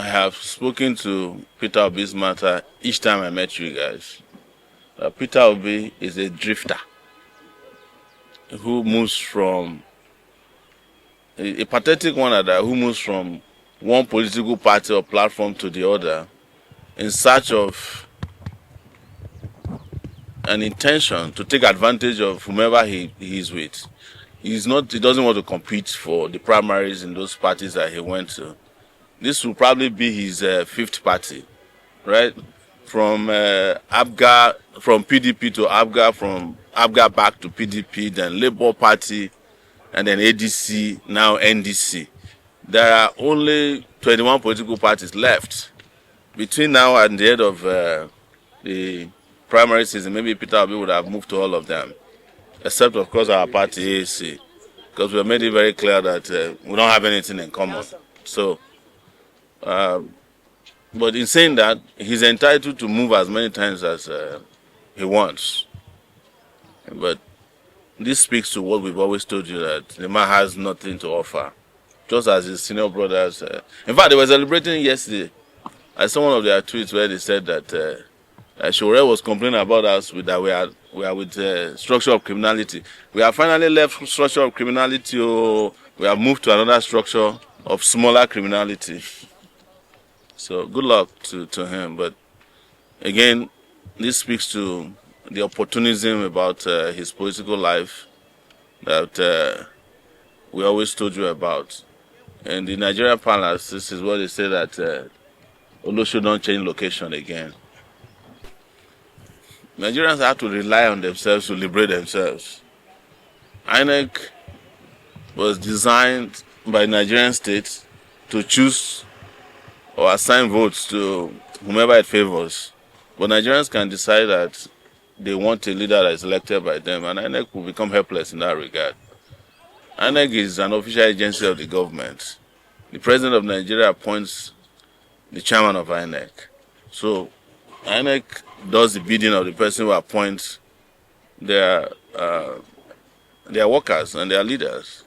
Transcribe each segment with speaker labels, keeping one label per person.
Speaker 1: I have spoken to Peter Obi's matter each time I met you guys. Peter Obi is a drifter who moves from a pathetic one at that, who moves from one political party or platform to the other in search of an intention to take advantage of whomever he is with. He doesn't want to compete for the primaries in those parties that he went to. This will probably be his fifth party, right? From ABGA, from PDP to ABGA, from ABGA back to PDP, then Labour Party, and then ADC, now NDC. There are only 21 political parties left. Between now and the end of the primary season, maybe Peter Obi would have moved to all of them, except, of course, our party, AAC, because we have made it very clear that we don't have anything in common. So, but in saying that, he's entitled to move as many times as he wants. But this speaks to what we've always told you, that the man has nothing to offer, just as his senior brothers. In fact, they were celebrating yesterday. I saw one of their tweets where they said that Sowore was complaining about us that we are with structure of criminality. We have finally left structure of criminality, or we have moved to another structure of smaller criminality. So good luck to him. But again, this speaks to the opportunism about his political life that we always told you about. In the Nigerian palace, this is what they say, that Olosho don't change location again. Nigerians have to rely on themselves to liberate themselves. INEC was designed by Nigerian states to choose or assign votes to whomever it favors. But Nigerians can decide that they want a leader that is elected by them, and INEC will become helpless in that regard. INEC is an official agency of the government. The president of Nigeria appoints the chairman of INEC. So INEC does the bidding of the person who appoints their workers and their leaders.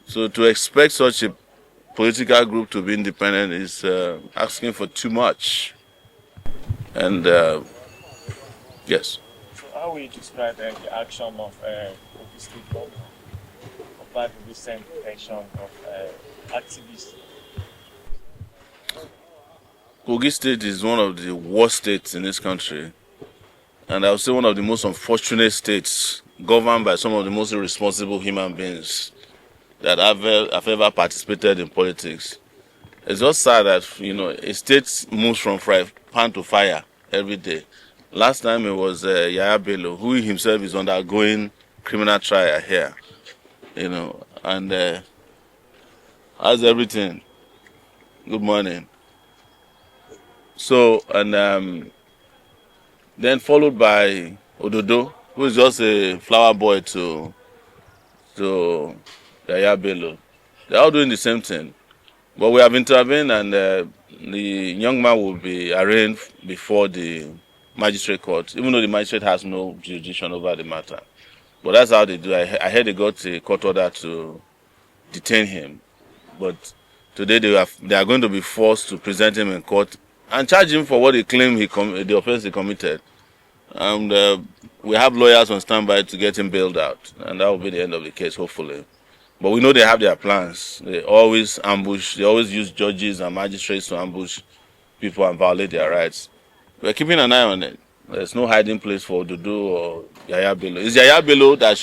Speaker 1: So to expect such a political group to be independent is asking for too much. And yes.
Speaker 2: So how will you describe the action of Kogi State government about the recent detention of activists?
Speaker 1: Kogi State is one of the worst states in this country, and I would say one of the most unfortunate states, governed by some of the most irresponsible human beings that have ever participated in politics. It's just sad that, a state moves from fry pan to fire every day. Last time it was Yaya Bello, who himself is undergoing criminal trial here, and how's everything? Good morning. So, and then followed by Ododo, who is just a flower boy to Yaya Bello. They're all doing the same thing. But we have intervened, and the young man will be arraigned before the magistrate court, even though the magistrate has no jurisdiction over the matter. But that's how they do. I heard they got a court order to detain him. But today they are going to be forced to present him in court and charge him for what they claim the offense he committed. And we have lawyers on standby to get him bailed out, and that will be the end of the case, hopefully. But we know they have their plans. They always use judges and magistrates to ambush people and violate their rights. We're keeping an eye on it. There's no hiding place for Dudu or Yaya Bello. It's Yaya Bello that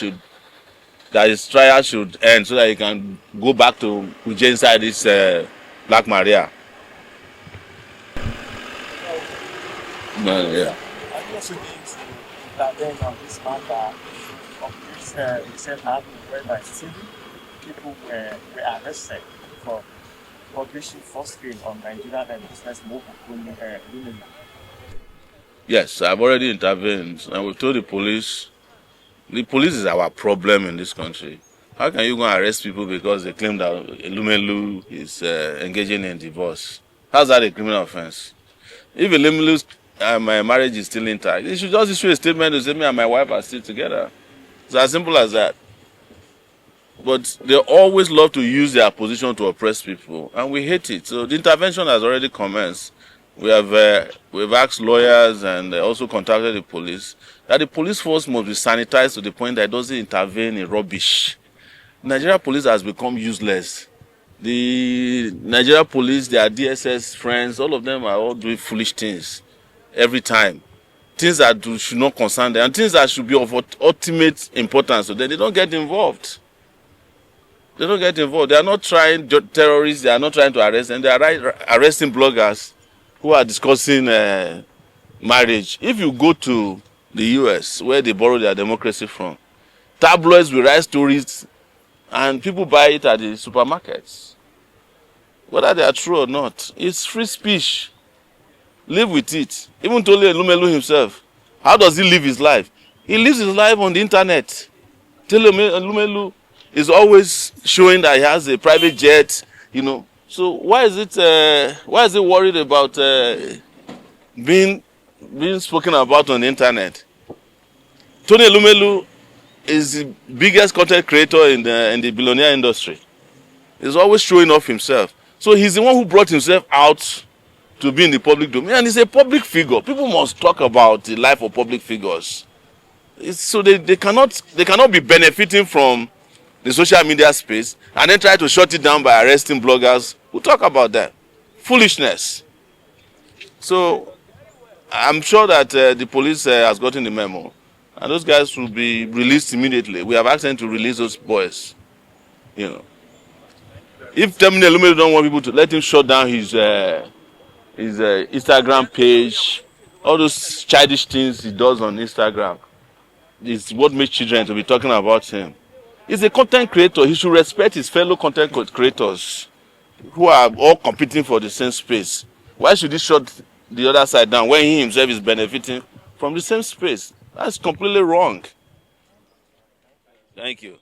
Speaker 1: his trial should end so that he can go back to Kuje inside this Black Maria. Yeah.
Speaker 2: I think also need to intervene on this matter of this recent happening whereby people were arrested for publishing false claim on Nigerian and business Omoyele.
Speaker 1: Yes, I've already intervened, and we've told the police is our problem in this country. How can you go and arrest people because they claim that Elumelu is engaging in divorce? How's that a criminal offense? If Elumelu's my marriage is still intact, they should just issue a statement to say me and my wife are still together. It's as simple as that. But they always love to use their position to oppress people, and we hate it. So the intervention has already commenced. We've asked lawyers and also contacted the police that the police force must be sanitized to the point that it doesn't intervene in rubbish. Nigeria police has become useless. The Nigeria police, their DSS friends, all of them are all doing foolish things every time. Things that should not concern them, and things that should be of ultimate importance to them, they don't get involved. They don't get involved. They are not trying terrorists. They are not trying to arrest them. They are arresting bloggers who are discussing marriage. If you go to the US, where they borrow their democracy from, tabloids will write stories and people buy it at the supermarkets. Whether they are true or not, it's free speech. Live with it. Even Tony Elumelu himself, how does he live his life? He lives his life on the internet. Tony Elumelu is always showing that he has a private jet, you know. So why is it worried about being spoken about on the internet? Tony Elumelu is the biggest content creator in the billionaire industry. He's always showing off himself. So he's the one who brought himself out to be in the public domain, and he's a public figure. People must talk about the life of public figures. So they cannot be benefiting from the social media space and then try to shut it down by arresting bloggers who talk about that. Foolishness. So I'm sure that the police has gotten the memo, and those guys will be released immediately. We have asked them to release those boys. You know, if Tony Elumelu don't want people to, let him shut down his Instagram page. All those childish things he does on Instagram is what makes children to be talking about him. He's a content creator. He should respect his fellow content creators who are all competing for the same space. Why should he shut the other side down when he himself is benefiting from the same space? That's completely wrong. Thank you.